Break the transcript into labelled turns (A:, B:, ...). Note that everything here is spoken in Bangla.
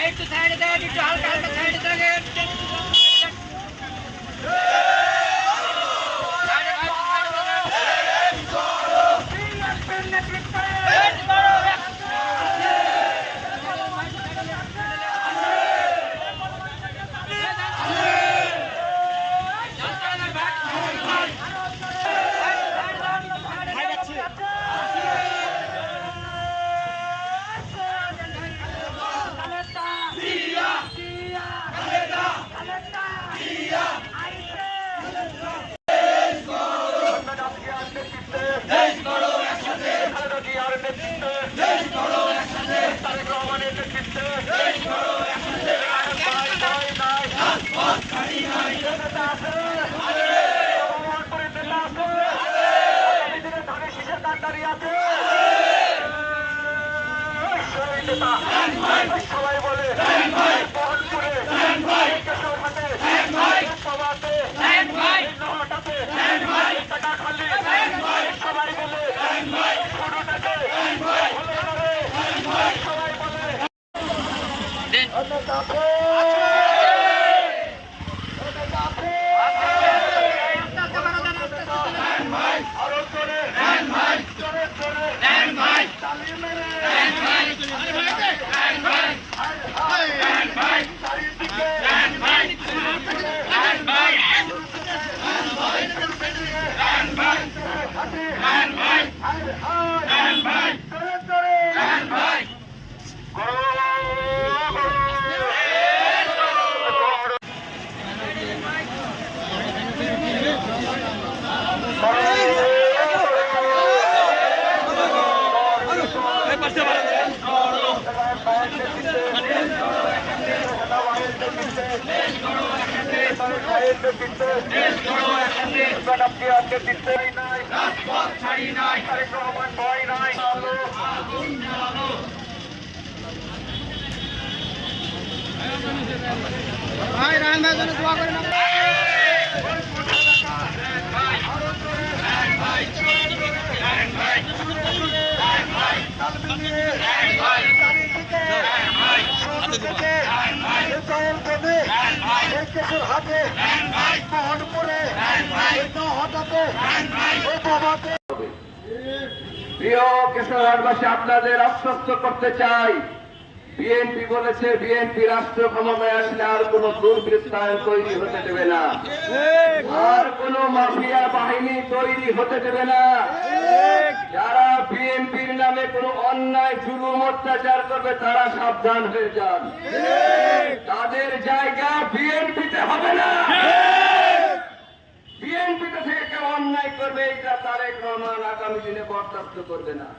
A: একটু সাইডে দেন, একটু হালকা হালকা সাইডে দেন।
B: সবাই বলে বহনপুরে কেশরঘাটে সভাতে নহটাতে টাকাখালি সবাই বলে শুরুটাতে সবাই বলে আরো জোরে জোরে জোরে তালি মেরে
A: ভাই রান ভাই জন্য দোয়া করে না।
B: প্রিয় কেশরহাটবাসী, আপনাদের আশ্বস্ত করতে চাই, বিএনপি বলেছে বিএনপি রাষ্ট্র ক্ষমতায় আসলে আর কোন দুর্বৃত্তায়ন তৈরি হতে দেবে না, আর কোন মাফিয়া বাহিনী তৈরি হতে দেবে না। যারা বিএনপির নামে কোন অন্যায় জুলুম অত্যাচার করবে তারা সাবধান হয়ে যান, তাদের জায়গা বিএনপিতে হবে না। বিএনপিতে থেকে কেউ অন্যায় করবে এটা তারেক রহমান আগামী দিনে বরদাস্ত করবে না।